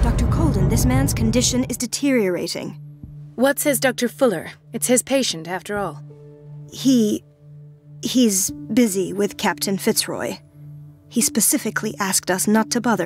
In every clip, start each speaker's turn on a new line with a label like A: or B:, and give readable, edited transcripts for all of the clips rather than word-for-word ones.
A: Dr. Colden, this man's condition is deteriorating.
B: What says Dr. Fuller? It's his patient, after all.
A: He's busy with Captain Fitzroy. He specifically asked us not to bother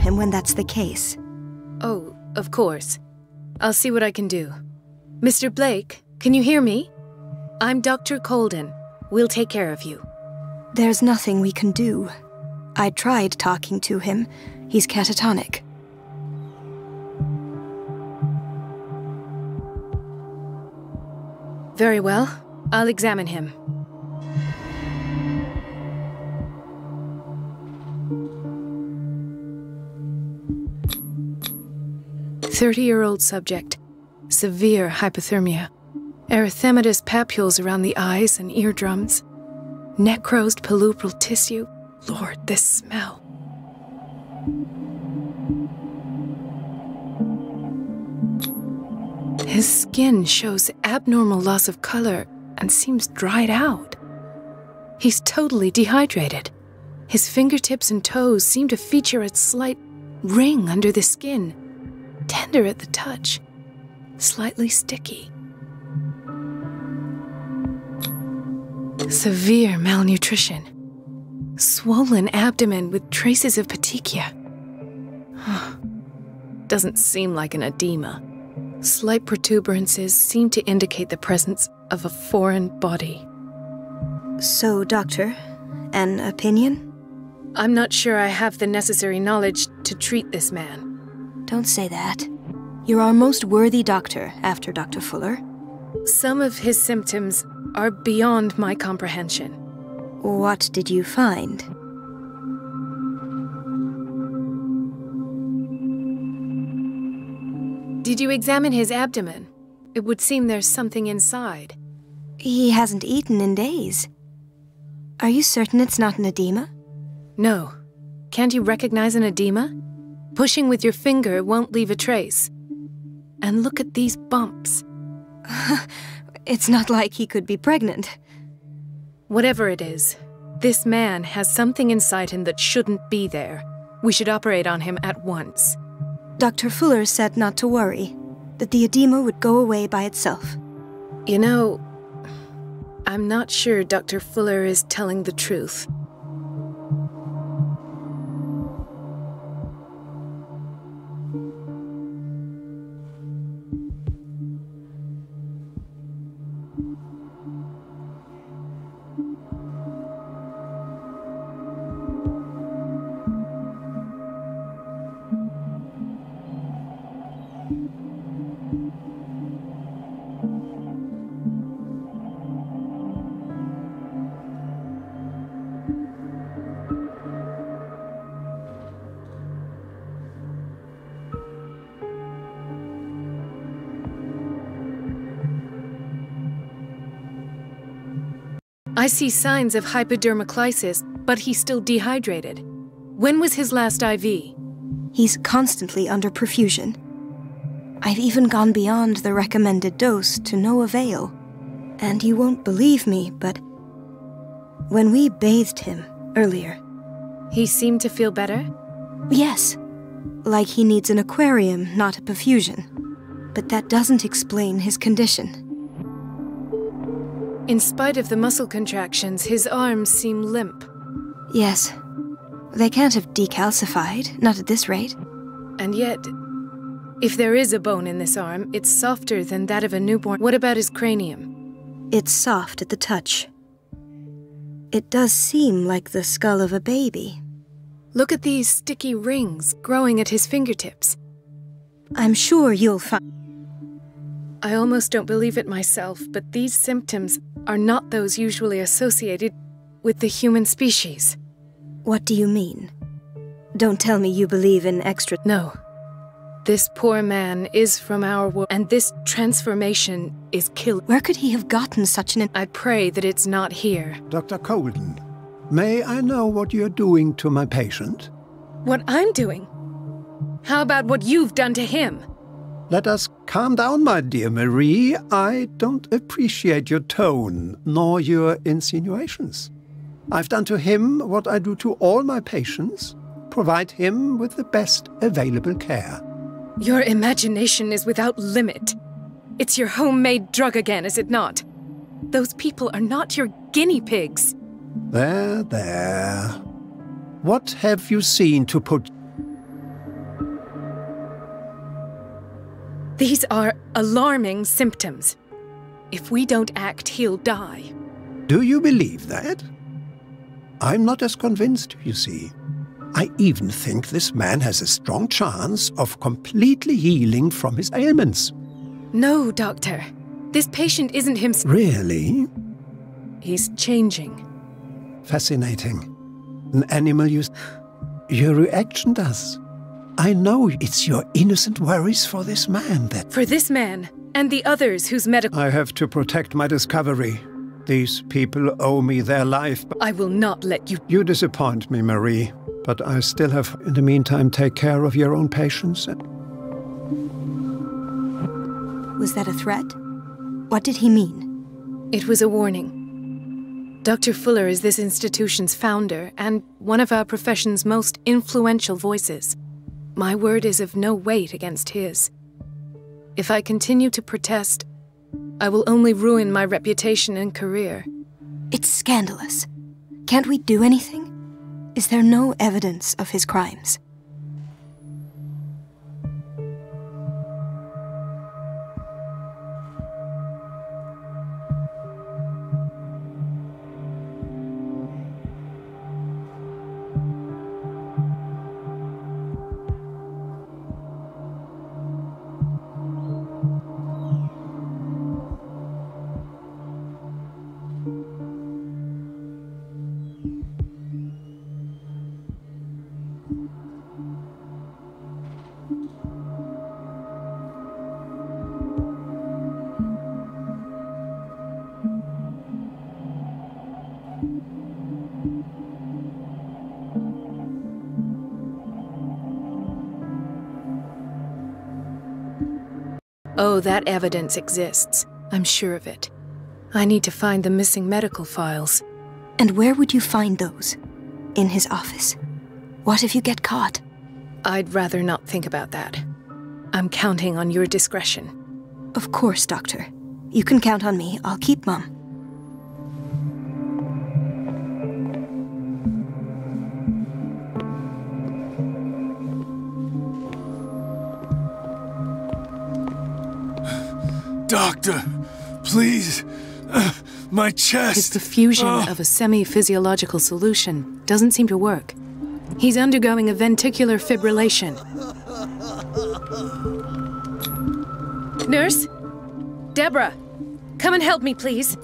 A: him when that's the case.
B: Oh, of course. I'll see what I can do. Mr. Blake, can you hear me? I'm Dr. Colden. We'll take care of you.
A: There's nothing we can do. I tried talking to him. He's catatonic.
B: Very well. I'll examine him. "30-year-old subject. Severe hypothermia. Erythematous papules around the eyes and eardrums. Necrosed palpebral tissue. Lord, this smell. His skin shows abnormal loss of color and seems dried out. He's totally dehydrated. His fingertips and toes seem to feature a slight ring under the skin, tender at the touch, slightly sticky. Severe malnutrition. Swollen abdomen with traces of petechia. Doesn't seem like an edema. Slight protuberances seem to indicate the presence of a foreign body.
A: So, Doctor, an opinion?
B: I'm not sure I have the necessary knowledge to treat this man.
A: Don't say that. You're our most worthy doctor after Dr. Fuller.
B: Some of his symptoms are beyond my comprehension.
A: What did you find?
B: Did you examine his abdomen? It would seem there's something inside.
A: He hasn't eaten in days. Are you certain it's not an edema?
B: No. Can't you recognize an edema? Pushing with your finger won't leave a trace. And look at these bumps.
A: It's not like he could be pregnant.
B: Whatever it is, this man has something inside him that shouldn't be there. We should operate on him at once.
A: Dr. Fuller said not to worry, that the edema would go away by itself.
B: You know, I'm not sure Dr. Fuller is telling the truth. I see signs of hypodermoclysis, but he's still dehydrated. When was his last IV?
A: He's constantly under perfusion. I've even gone beyond the recommended dose to no avail. And you won't believe me, but when we bathed him earlier,
B: He seemed to feel better?
A: Yes. Like he needs an aquarium, not a perfusion. But that doesn't explain his condition.
B: In spite of the muscle contractions, his arms seem limp.
A: Yes. They can't have decalcified, not at this rate.
B: And yet, if there is a bone in this arm, it's softer than that of a newborn. What about his cranium?
A: It's soft at the touch. It does seem like the skull of a baby.
B: Look at these sticky rings growing at his fingertips.
A: I'm sure you'll find...
B: I almost don't believe it myself, but these symptoms are not those usually associated with the human species.
A: What do you mean? Don't tell me you believe in extra...
B: No. This poor man is from our world, and this transformation is killing.
A: Where could he have gotten such an...
B: I pray that it's not here.
C: Dr. Colden, may I know what you're doing to my patient?
B: What I'm doing? How about what you've done to him?
C: Let us calm down, my dear Marie. I don't appreciate your tone, nor your insinuations. I've done to him what I do to all my patients, provide him with the best available care.
B: Your imagination is without limit. It's your homemade drug again, is it not? Those people are not your guinea pigs.
C: There, there. What have you seen to put...
B: These are alarming symptoms. If we don't act, he'll die.
C: Do you believe that? I'm not as convinced, you see. I even think this man has a strong chance of completely healing from his ailments.
B: No, Doctor. This patient isn't himself.
C: Really?
B: He's changing.
C: Fascinating. An animal your reaction does. I know it's your innocent worries for this man that...
B: For this man, and the others whose medical...
C: I have to protect my discovery. These people owe me their life, but...
B: I will not let you...
C: You disappoint me, Marie. But I still have, in the meantime, take care of your own patients.
A: Was that a threat? What did he mean?
B: It was a warning. Dr. Fuller is this institution's founder, and one of our profession's most influential voices. My word is of no weight against his. If I continue to protest, I will only ruin my reputation and career.
A: It's scandalous. Can't we do anything? Is there no evidence of his crimes?
B: Oh, that evidence exists. I'm sure of it. I need to find the missing medical files.
A: And where would you find those? In his office. What if you get caught?
B: I'd rather not think about that. I'm counting on your discretion.
A: Of course, Doctor. You can count on me. I'll keep mum.
D: Doctor, please. My chest.
B: His diffusion of a semi-physiological solution doesn't seem to work. He's undergoing a ventricular fibrillation. Nurse? Deborah, come and help me, please.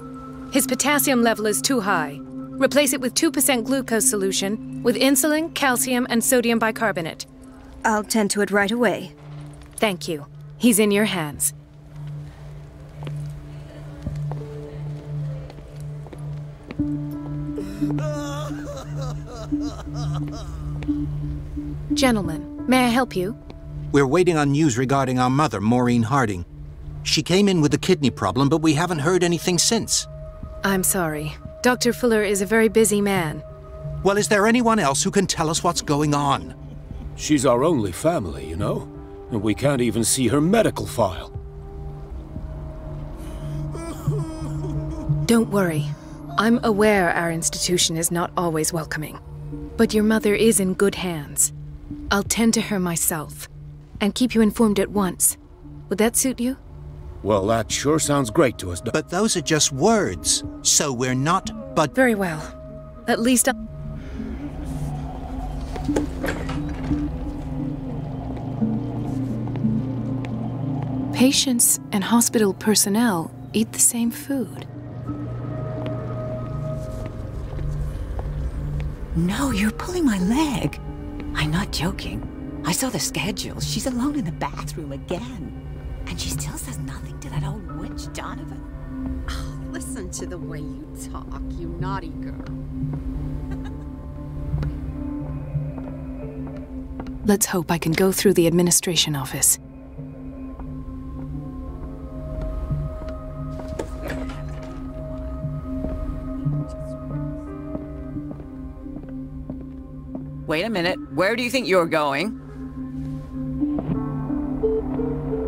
B: His potassium level is too high. Replace it with 2% glucose solution with insulin, calcium, and sodium bicarbonate.
A: I'll tend to it right away.
B: Thank you. He's in your hands. Gentlemen, may I help you?
E: We're waiting on news regarding our mother, Maureen Harding. She came in with a kidney problem, but we haven't heard anything since.
B: I'm sorry. Dr. Fuller is a very busy man.
E: Well, is there anyone else who can tell us what's going on?
D: She's our only family, you know? And we can't even see her medical file.
B: Don't worry. I'm aware our institution is not always welcoming. But your mother is in good hands. I'll tend to her myself, and keep you informed at once. Would that suit you?
D: Well, that sure sounds great to us,
E: But those are just words, so we're not but...
B: Very well. At least Patients and hospital personnel eat the same food.
F: No, you're pulling my leg. I'm not joking. I saw the schedule. She's alone in the bathroom again. And she still says nothing to that old witch, Donovan.
G: Oh, listen to the way you talk, you naughty girl.
B: Let's hope I can go through the administration office.
F: Wait a minute. Where do you think you're going?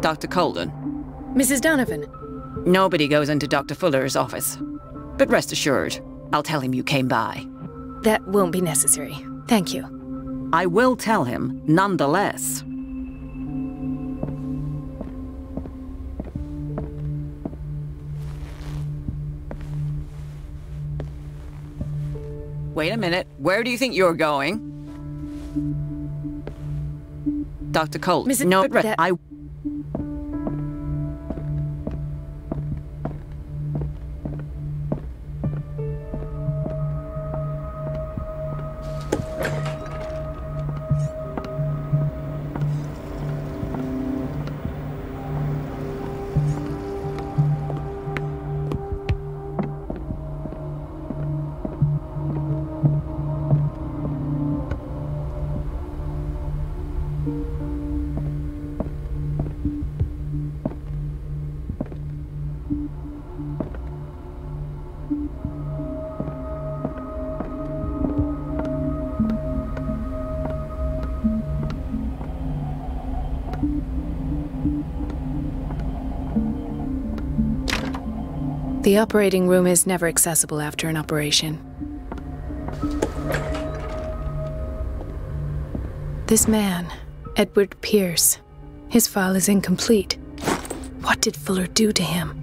F: Dr. Colden.
B: Mrs. Donovan.
F: Nobody goes into Dr. Fuller's office. But rest assured, I'll tell him you came by.
B: That won't be necessary. Thank you.
F: I will tell him, nonetheless. Wait a minute. Where do you think you're going? Dr. Colden.
B: Mrs.
F: No,
B: But
F: I...
B: The operating room is never accessible after an operation. This man, Edward Pierce, his file is incomplete. What did Fuller do to him?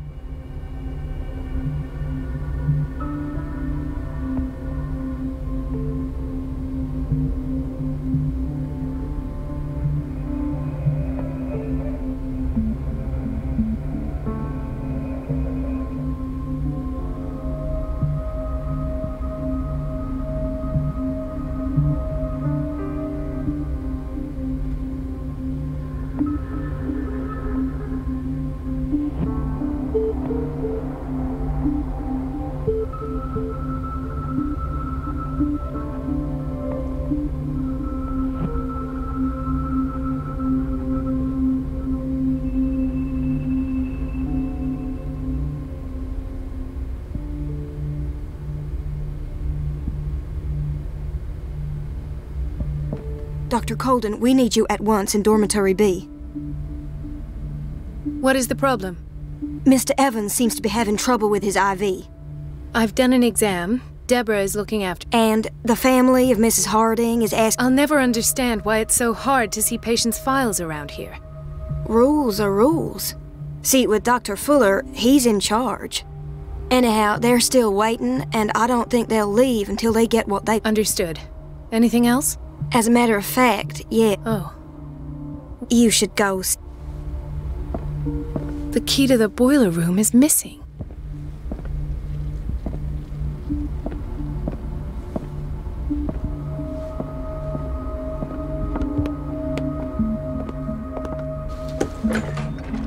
A: Dr. Colden, we need you at once in Dormitory B.
B: What is the problem?
A: Mr. Evans seems to be having trouble with his IV.
B: I've done an exam. Deborah is looking after...
A: And the family of Mrs. Harding is asking...
B: I'll never understand why it's so hard to see patients' files around here.
A: Rules are rules. See, with Dr. Fuller, he's in charge. Anyhow, they're still waiting, and I don't think they'll leave until they get what they...
B: Understood. Anything else?
A: As a matter of fact, yeah.
B: Oh.
A: You should go.
B: The key to the boiler room is missing.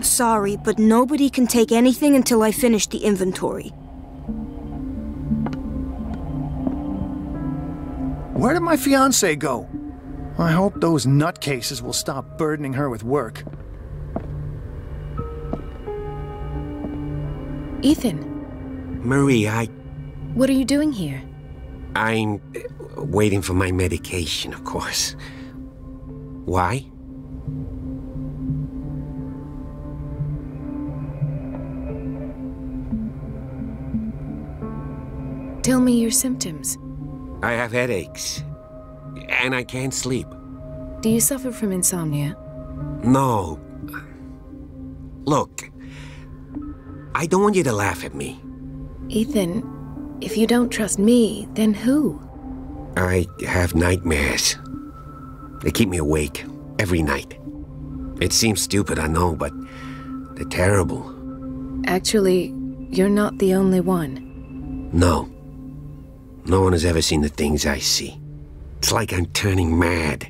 A: Sorry, but nobody can take anything until I finish the inventory.
H: Where did my fiancée go? I hope those nutcases will stop burdening her with work.
B: Ethan.
E: Marie,
B: What are you doing here?
I: I'm waiting for my medication, of course. Why?
B: Tell me your symptoms.
I: I have headaches, and I can't sleep.
B: Do you suffer from insomnia?
I: No. Look, I don't want you to laugh at me.
B: Ethan, if you don't trust me, then who?
I: I have nightmares. They keep me awake every night. It seems stupid, I know, but they're terrible.
B: Actually, you're not the only one.
I: No. No one has ever seen the things I see. It's like I'm turning mad.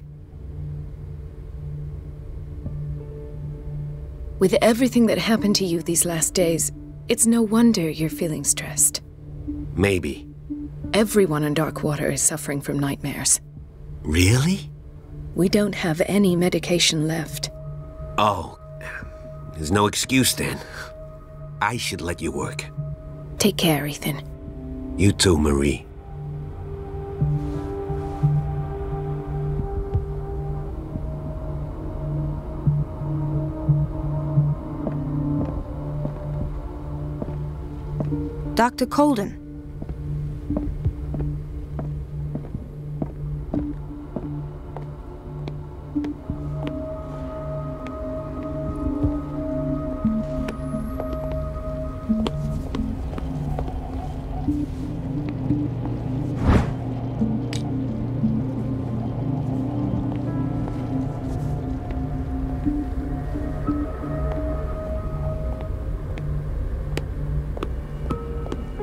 B: With everything that happened to you these last days, it's no wonder you're feeling stressed.
I: Maybe.
B: Everyone on Darkwater is suffering from nightmares.
I: Really?
B: We don't have any medication left.
I: Oh, there's no excuse then. I should let you work.
B: Take care, Ethan.
I: You too, Marie.
A: Dr. Colden.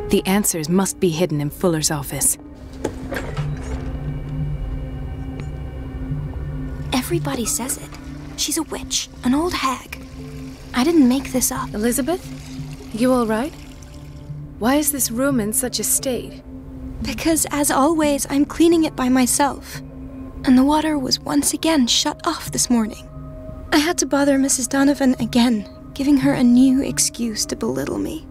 B: The answers must be hidden in Fuller's office.
A: Everybody says it. She's a witch, an old hag. I didn't make this up.
B: Elizabeth? You all right? Why is this room in such a state?
A: Because, as always, I'm cleaning it by myself. And the water was once again shut off this morning. I had to bother Mrs. Donovan again, giving her a new excuse to belittle me.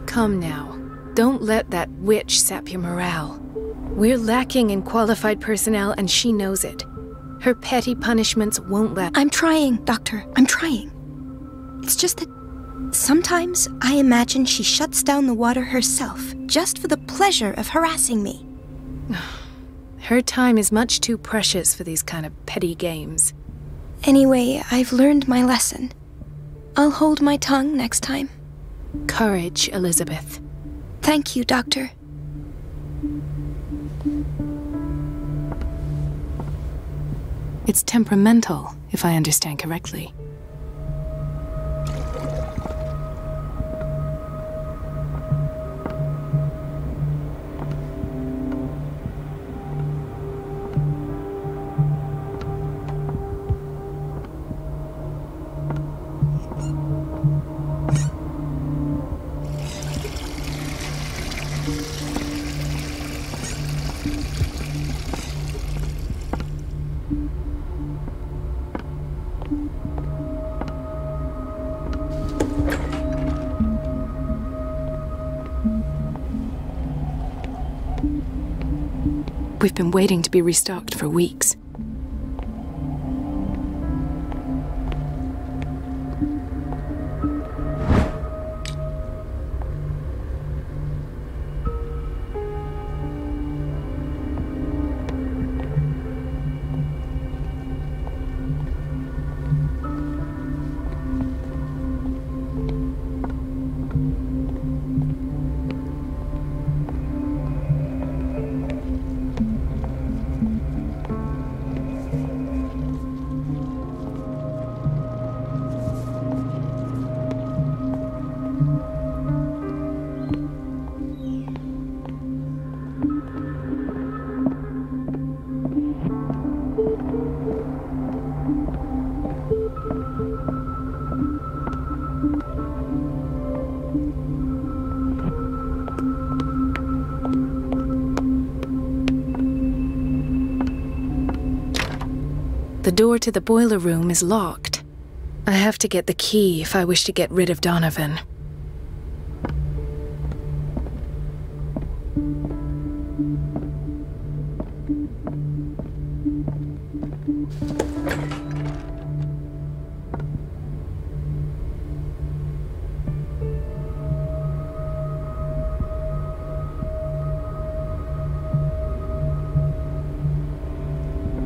B: Come now. Don't let that witch sap your morale. We're lacking in qualified personnel, and she knows it. Her petty punishments won't let—
A: I'm trying, Doctor. I'm trying. It's just that sometimes I imagine she shuts down the water herself, just for the pleasure of harassing me.
B: Her time is much too precious for these kind of petty games.
A: Anyway, I've learned my lesson. I'll hold my tongue next time.
B: Courage, Elizabeth.
A: Thank you, Doctor.
B: It's temperamental, if I understand correctly. We've been waiting to be restocked for weeks. The door to the boiler room is locked. I have to get the key if I wish to get rid of Donovan.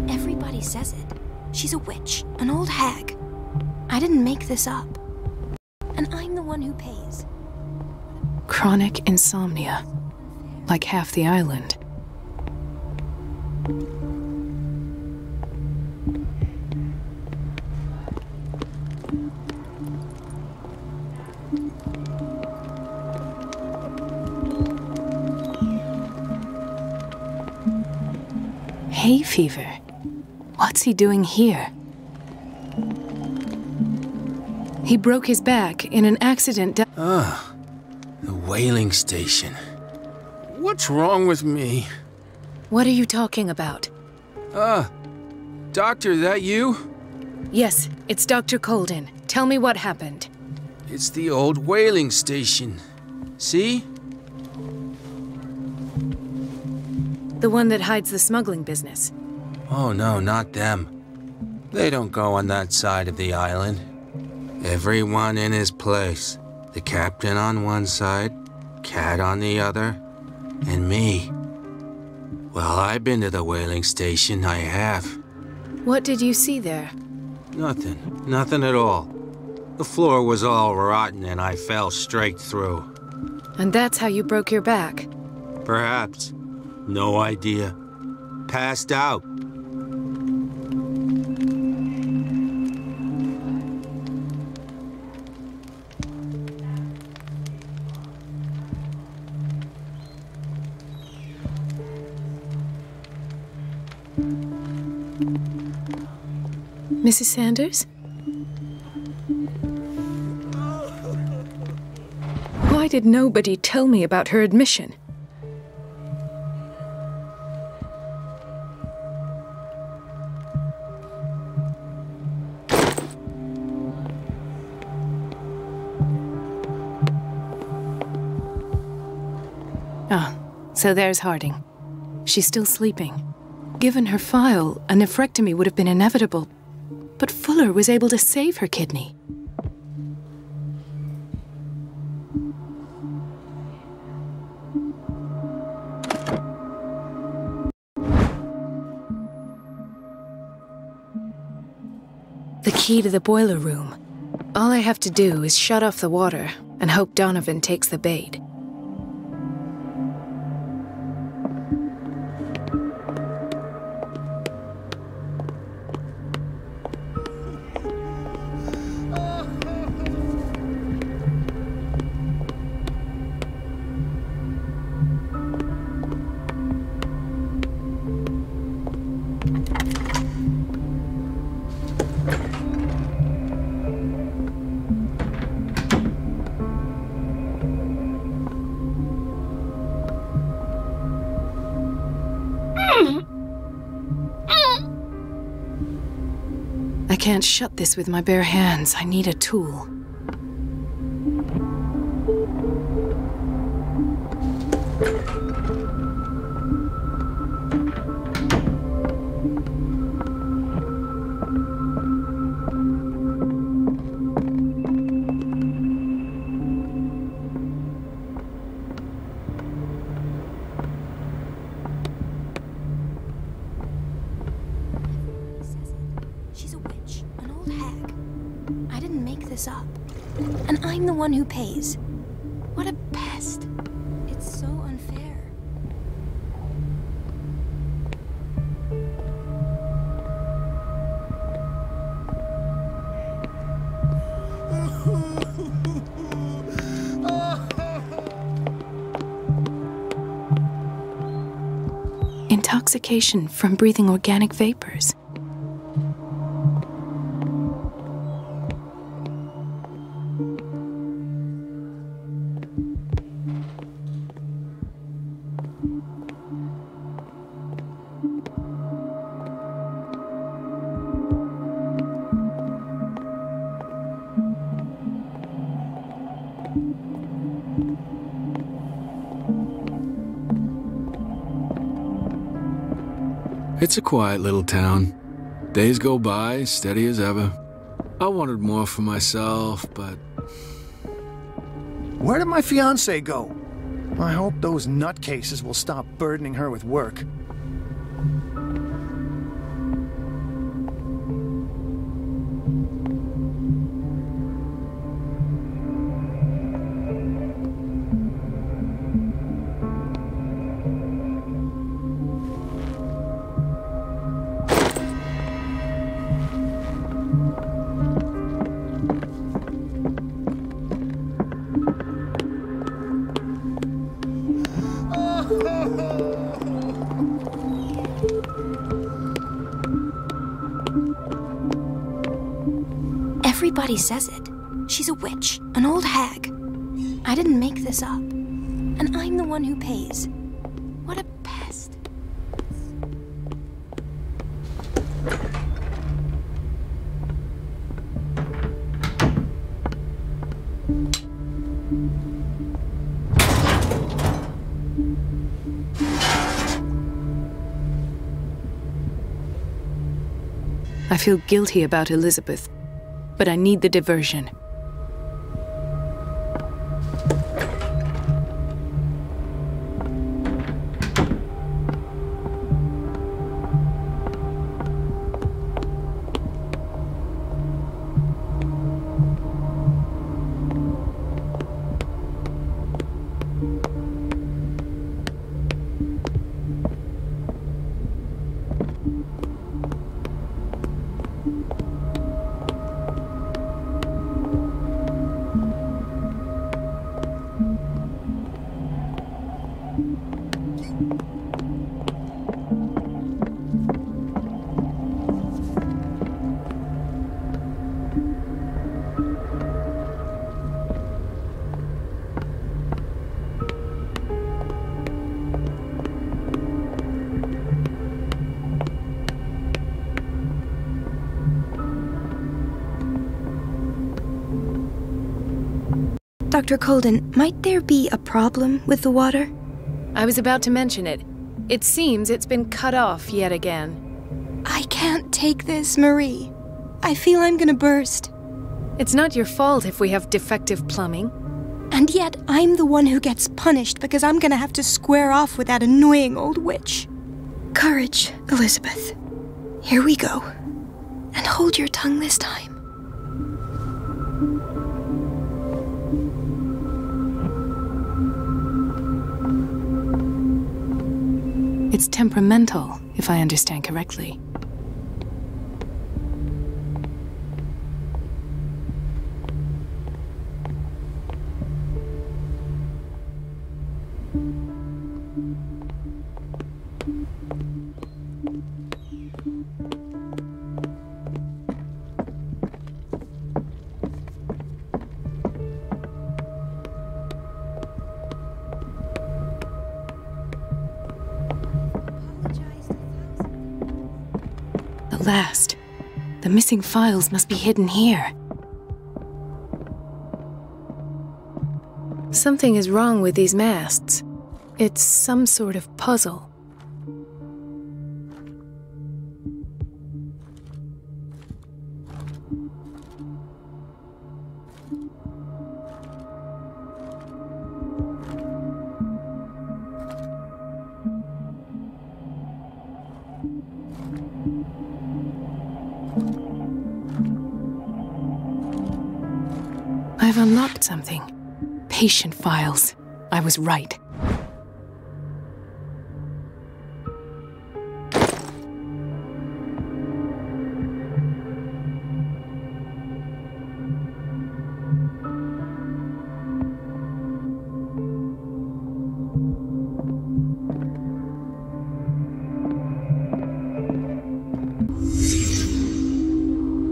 A: Everybody says it. She's a witch, an old hag. I didn't make this up. And I'm the one who pays.
B: Chronic insomnia. Like half the island. Hay fever. What's he doing here? He broke his back in an accident.
J: The whaling station. What's wrong with me?
B: What are you talking about?
J: Doctor, that you?
B: Yes, it's Dr. Colden. Tell me what happened.
J: It's the old whaling station. See?
B: The one that hides the smuggling business.
J: Oh no, not them. They don't go on that side of the island. Everyone in his place. The captain on one side, Cat on the other, and me. Well, I've been to the whaling station, I have.
B: What did you see there?
J: Nothing. Nothing at all. The floor was all rotten and I fell straight through.
B: And that's how you broke your back?
J: Perhaps. No idea. Passed out.
B: Mrs. Sanders? Why did nobody tell me about her admission? Ah, so there's Harding. She's still sleeping. Given her file, a nephrectomy would have been inevitable. But Fuller was able to save her kidney. The key to the boiler room. All I have to do is shut off the water and hope Donovan takes the bait. I can't shut this with my bare hands. I need a tool.
A: Up. And I'm the one who pays. What a pest. It's so unfair.
B: Intoxication from breathing organic vapors.
K: It's a quiet little town. Days go by, steady as ever. I wanted more for myself, but...
H: Where did my fiancée go? I hope those nutcases will stop burdening her with work.
A: Everybody says it. She's a witch, an old hag. I didn't make this up. And I'm the one who pays. What a pest.
B: I feel guilty about Elizabeth, but I need the diversion.
A: Dr. Colden, might there be a problem with the water?
B: I was about to mention it. It seems it's been cut off yet again.
A: I can't take this, Marie. I feel I'm gonna burst.
B: It's not your fault if we have defective plumbing.
A: And yet, I'm the one who gets punished because I'm gonna have to square off with that annoying old witch. Courage, Elizabeth. Here we go. And hold your tongue this time.
B: It's temperamental, if I understand correctly. Last. The missing files must be hidden here. Something is wrong with these masts. It's some sort of puzzle. I've unlocked something. Patient files. I was right.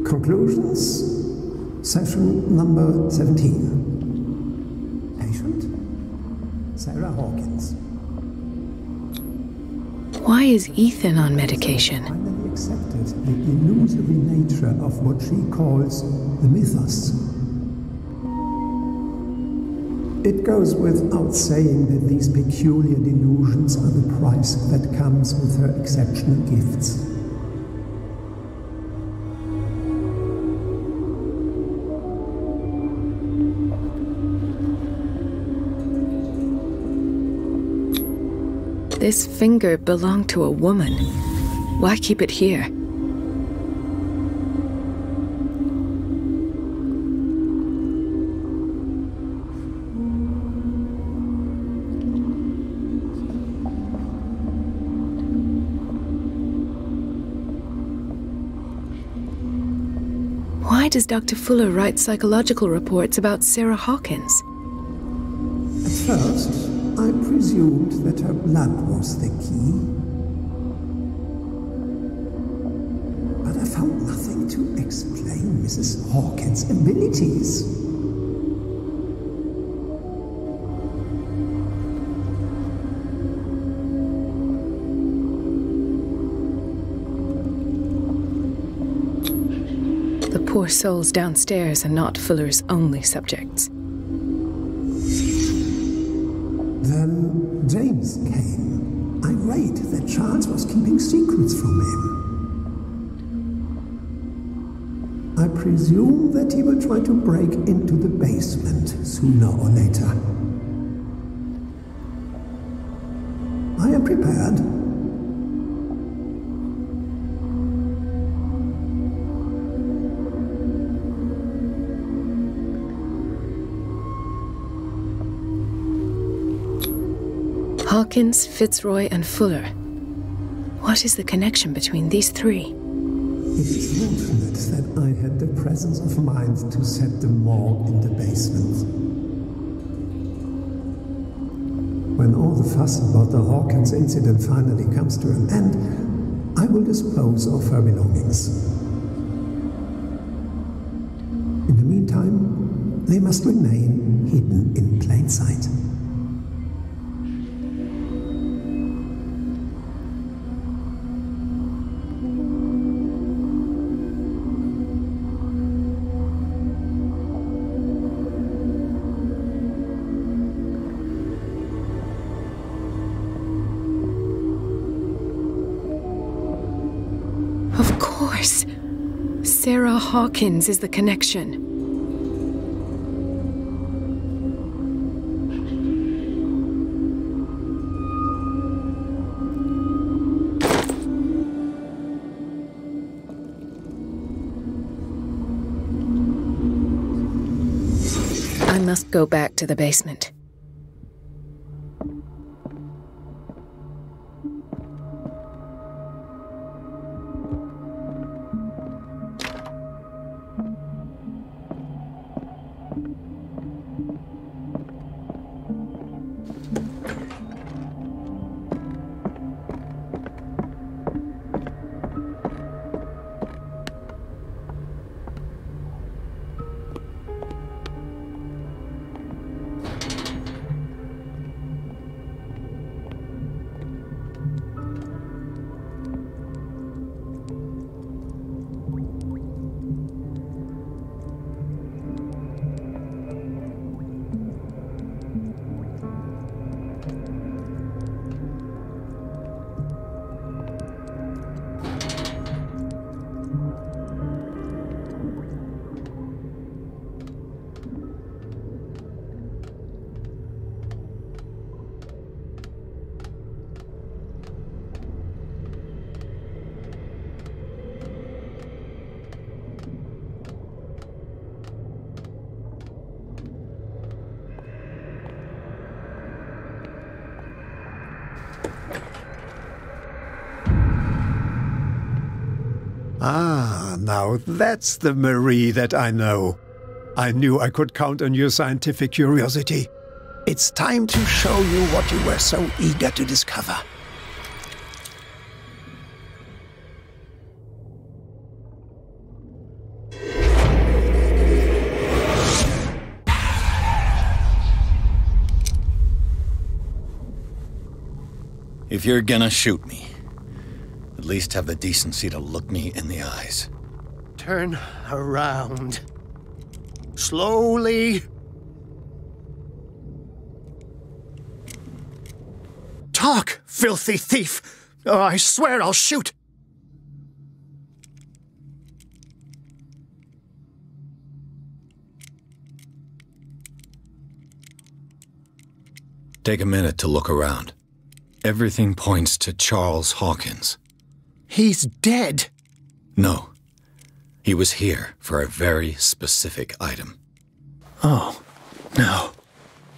C: Conclusions. Session number 17. Patient, Sarah Hawkins.
B: Why is Ethan on medication?
C: Finally accepted the illusory nature of what she calls the mythos. It goes without saying that these peculiar delusions are the price that comes with her exceptional gifts.
B: This finger belonged to a woman. Why keep it here? Why does Dr. Fuller write psychological reports about Sarah Hawkins?
C: At first, I presumed that her blood was the key. But I found nothing to explain Mrs. Hawkins' abilities.
B: Poor souls downstairs are not Fuller's only subjects.
C: Then James came, irate that Charles was keeping secrets from him. I presume that he will try to break into the basement sooner or later. I am prepared.
B: Hawkins, Fitzroy, and Fuller. What is the connection between these three?
C: It is fortunate that I had the presence of mind to set the morgue in the basement. When all the fuss about the Hawkins incident finally comes to an end, I will dispose of her belongings. In the meantime, they must remain hidden in plain sight.
B: Of course. Sarah Hawkins is the connection. I must go back to the basement.
C: Ah, now that's the Marie that I know. I knew I could count on your scientific curiosity. It's time to show you what you were so eager to discover.
L: If you're gonna shoot me, at least have the decency to look me in the eyes.
H: Turn around. Slowly. Talk, filthy thief! Oh, I swear I'll shoot!
L: Take a minute to look around. Everything points to Charles Hawkins.
H: He's dead.
L: No. He was here for a very specific item.
H: Oh, no.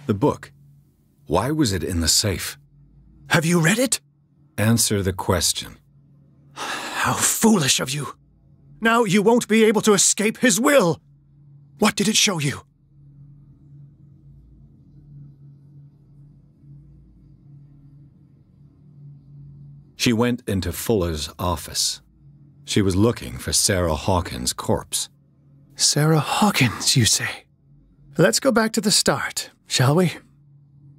L: The book. Why was it in the safe?
H: Have you read it?
L: Answer the question.
H: How foolish of you. Now you won't be able to escape his will. What did it show you?
L: She went into Fuller's office. She was looking for Sarah Hawkins' corpse.
H: Sarah Hawkins, you say? Let's go back to the start, shall we?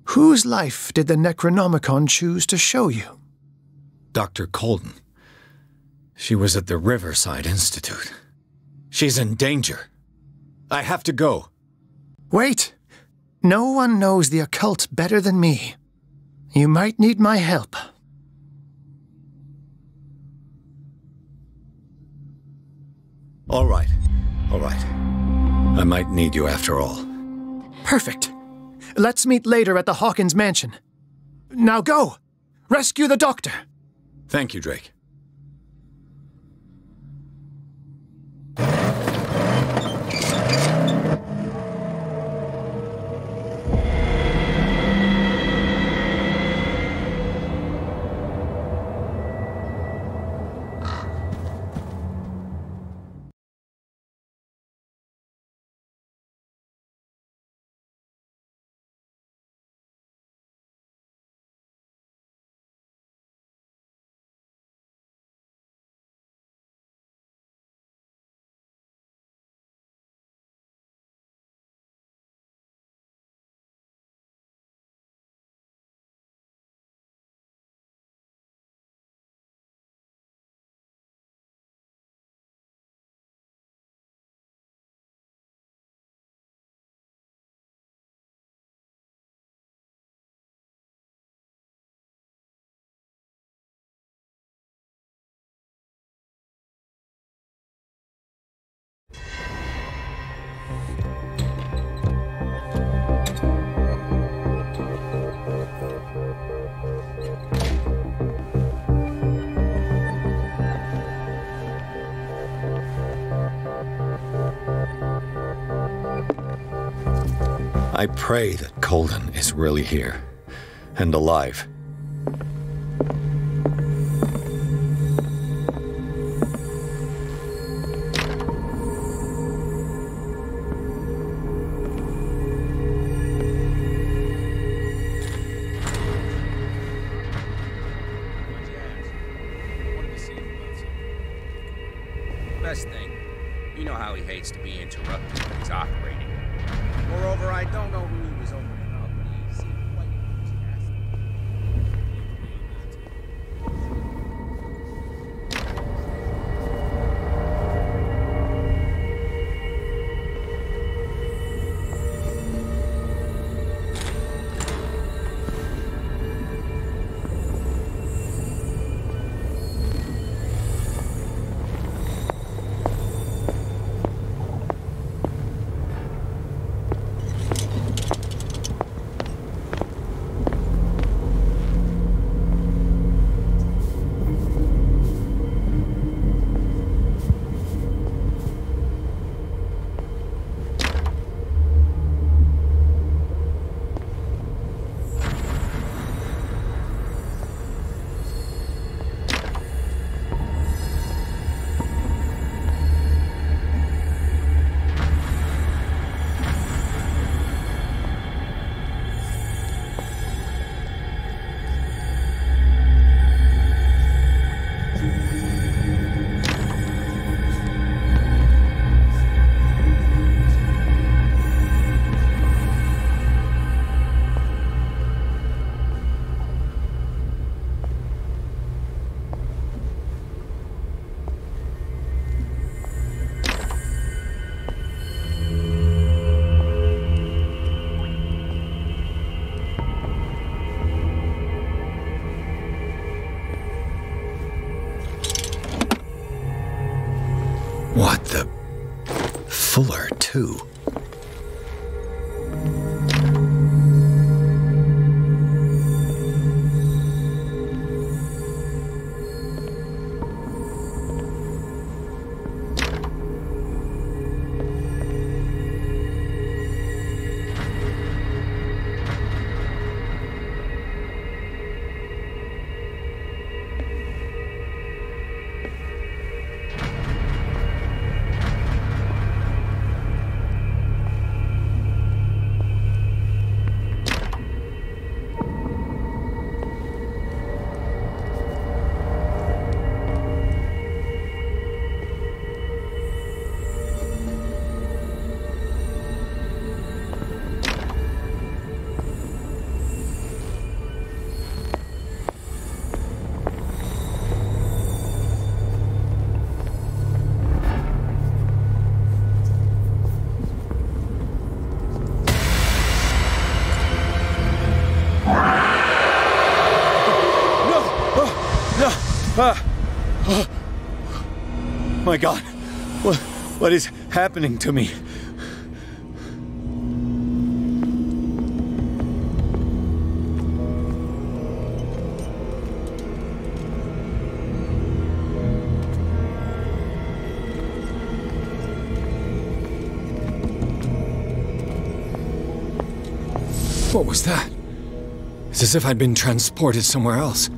H: Whose life did the Necronomicon choose to show you?
L: Dr. Colden. She was at the Riverside Institute. She's in danger. I have to go.
H: Wait. No one knows the occult better than me. You might need my help.
L: All right. I might need you after all.
H: Perfect. Let's meet later at the Hawkins mansion. Now go! Rescue the doctor!
L: Thank you, Drake. I pray that Colden is really here, and alive.
J: Best thing, you know how he hates to be interrupted when he's operating. Moreover, I don't know who he was opening up, but he seemed quite
L: What the... Fuller, too. God! What is happening to me? What was that? It's as if I'd been transported somewhere else.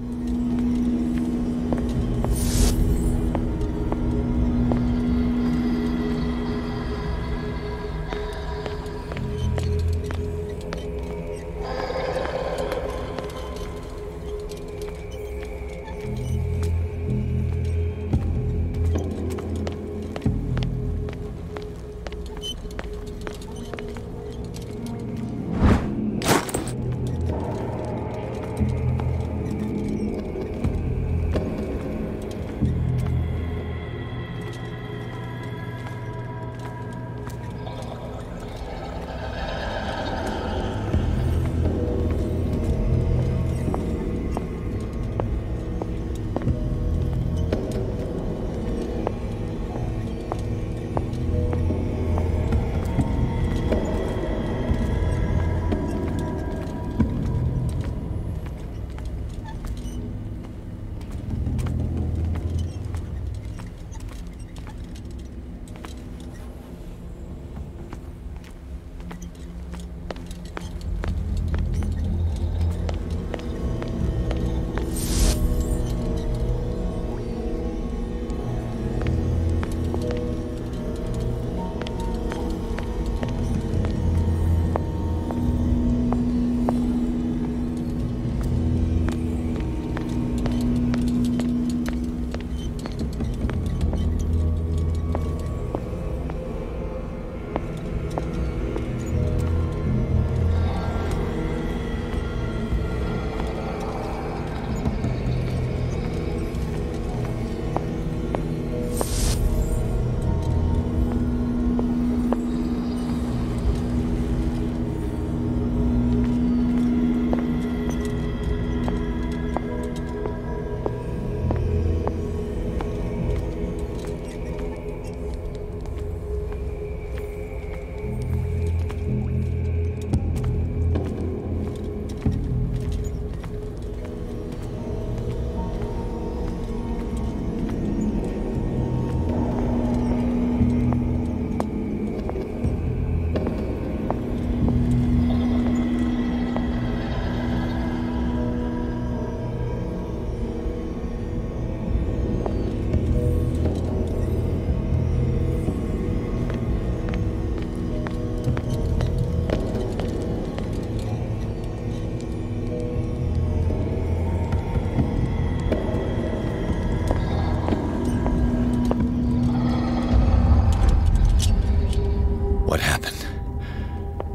L: What happened?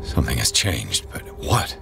L: Something has changed, but what?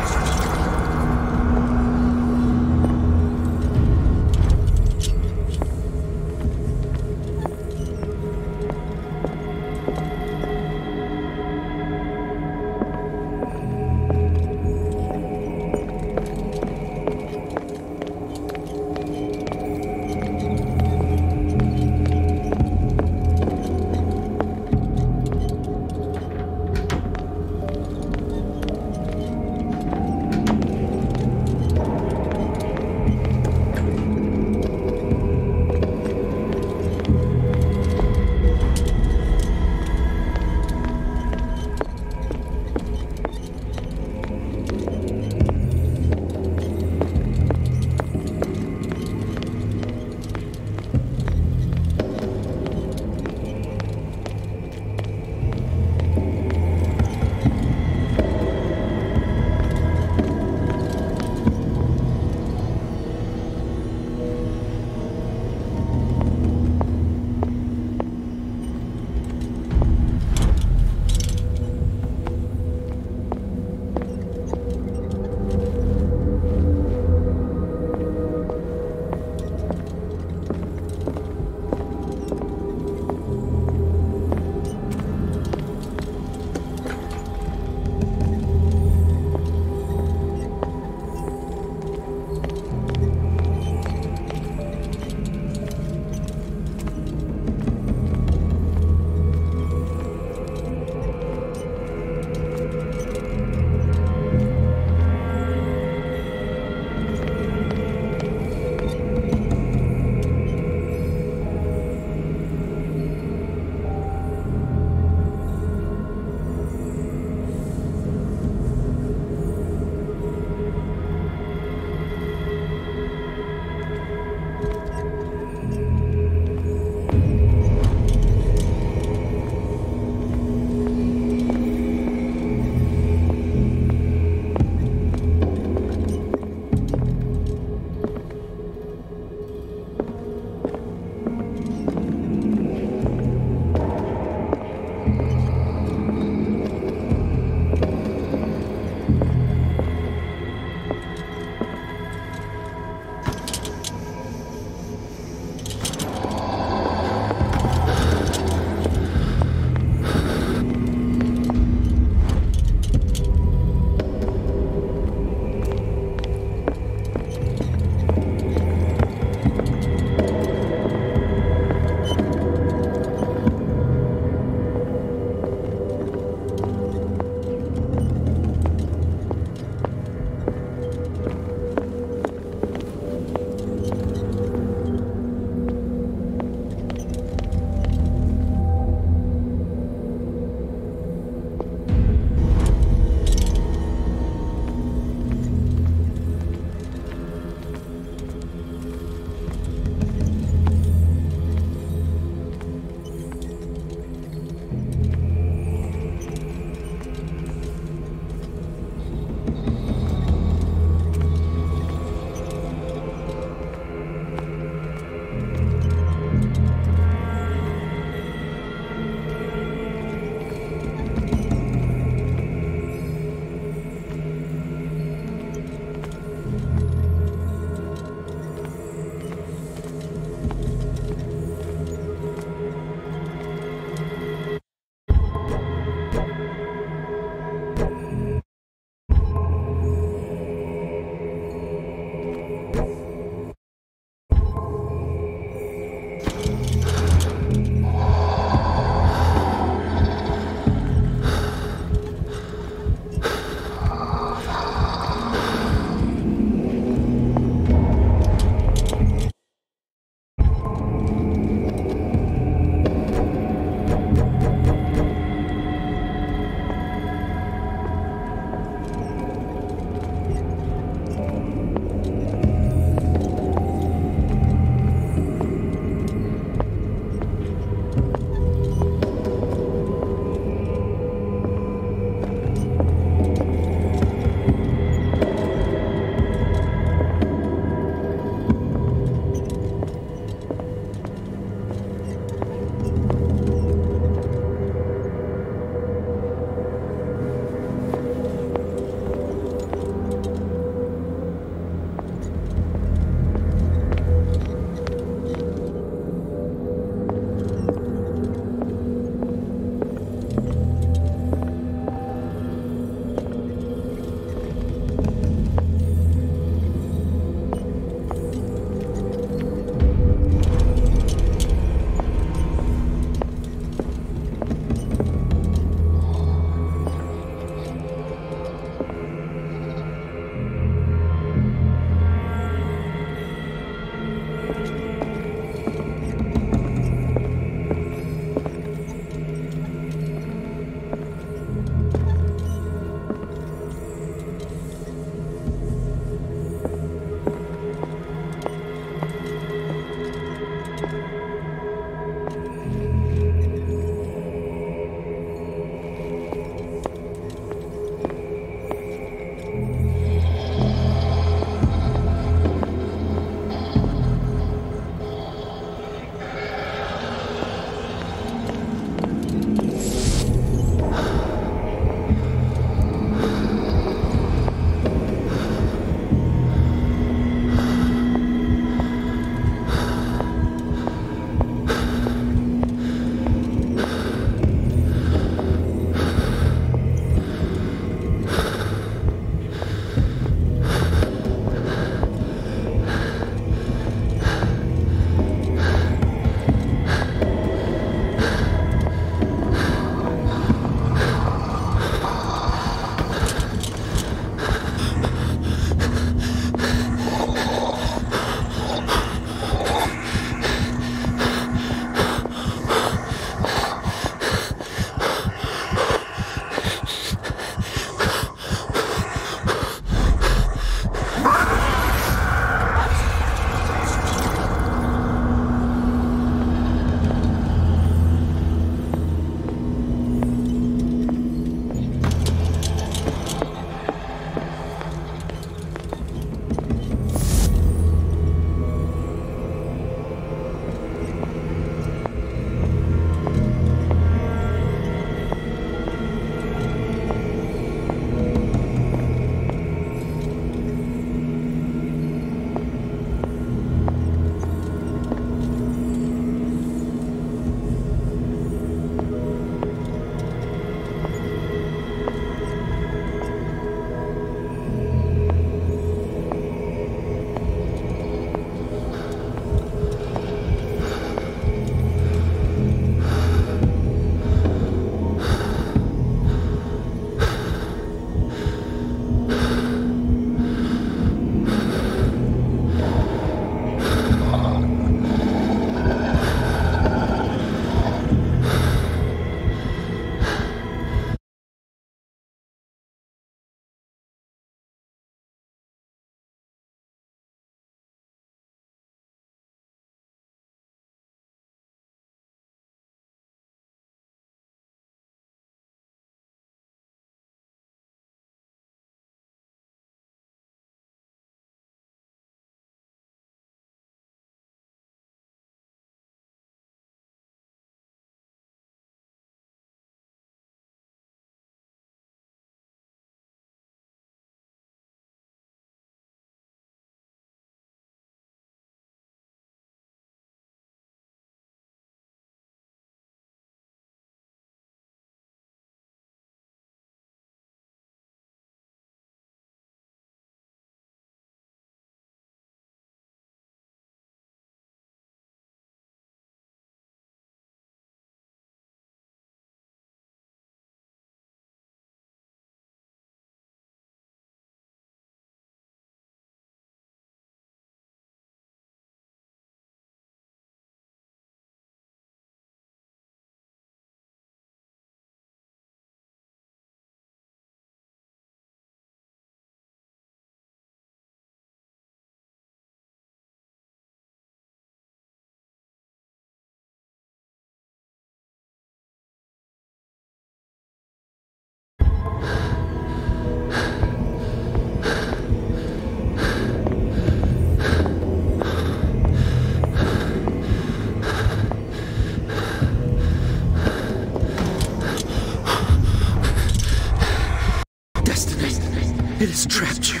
L: destiny. It has trapped you.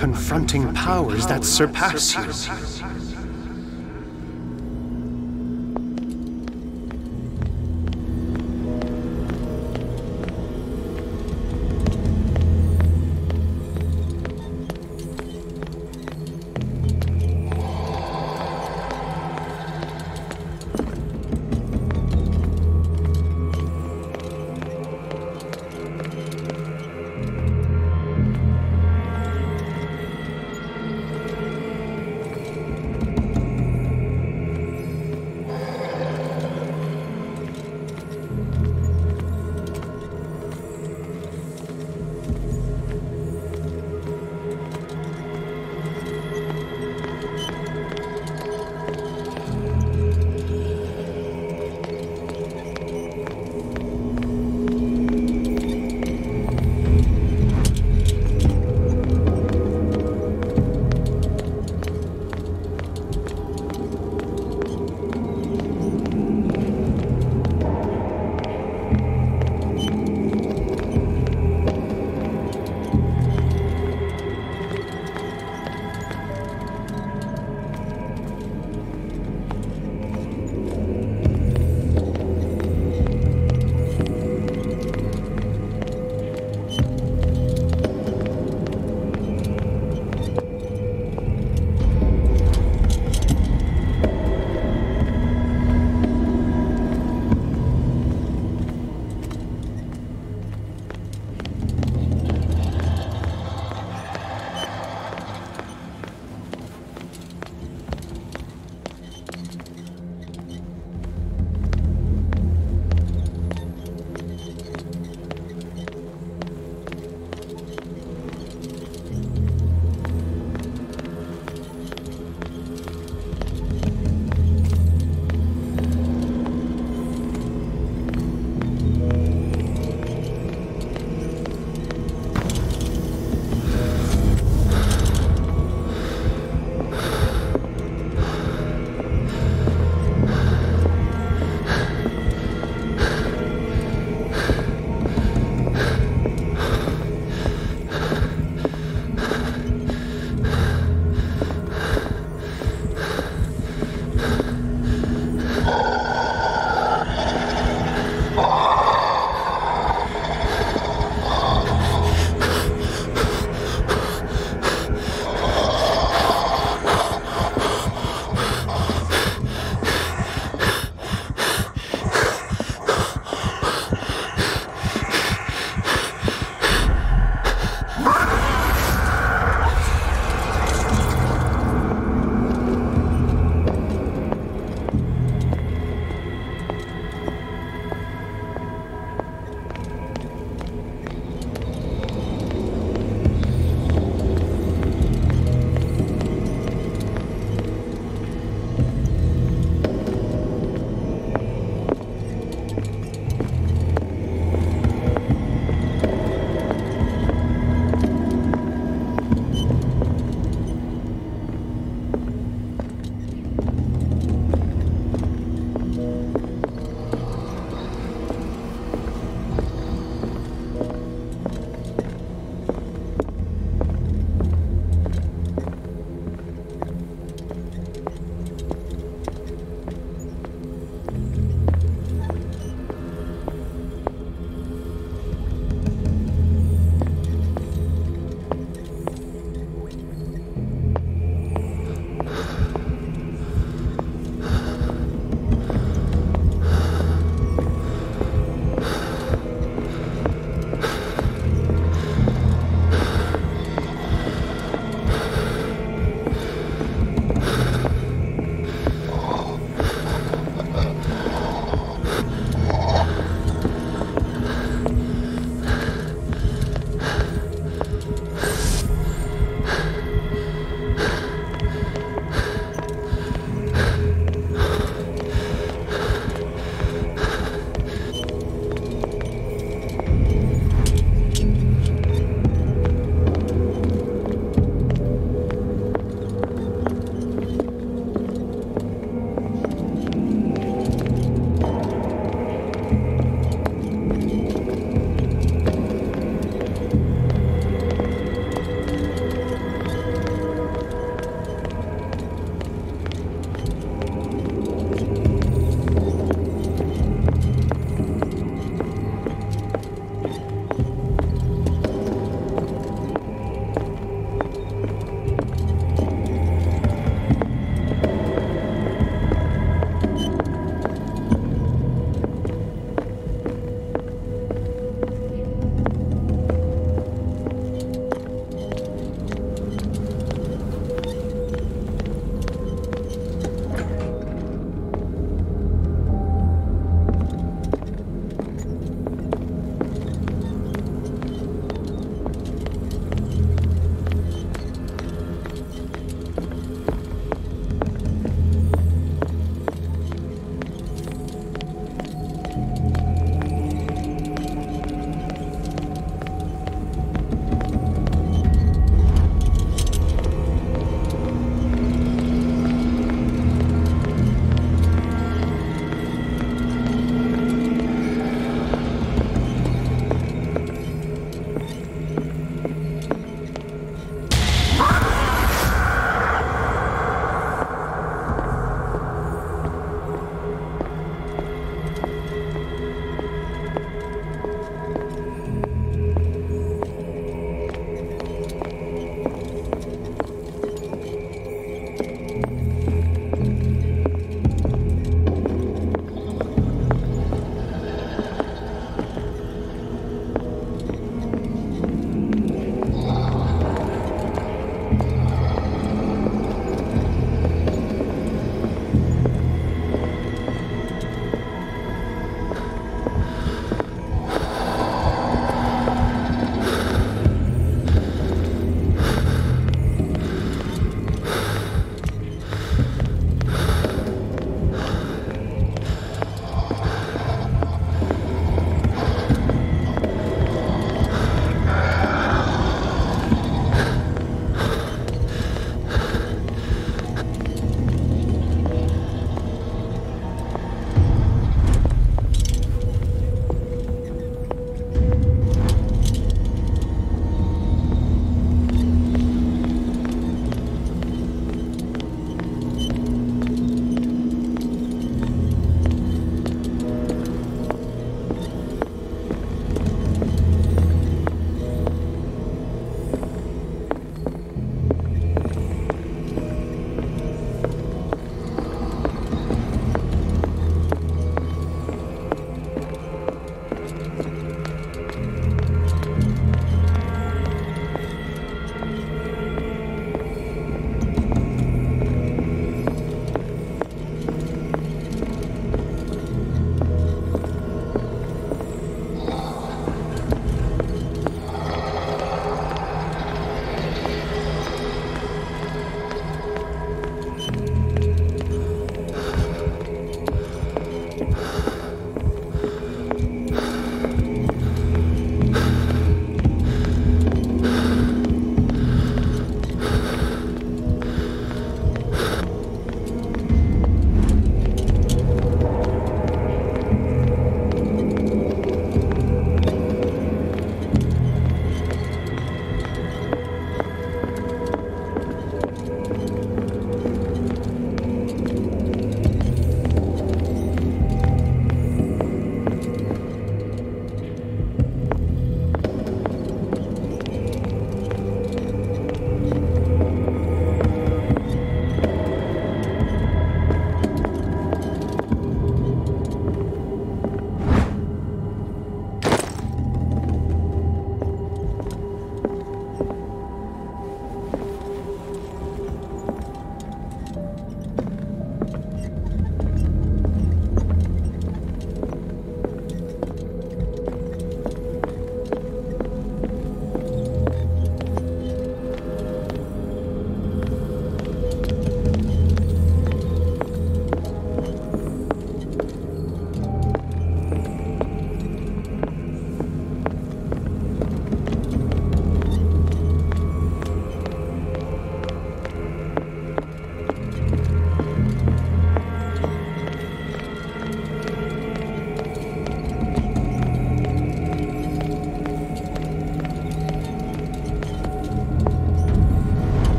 H: confronting powers that surpass you.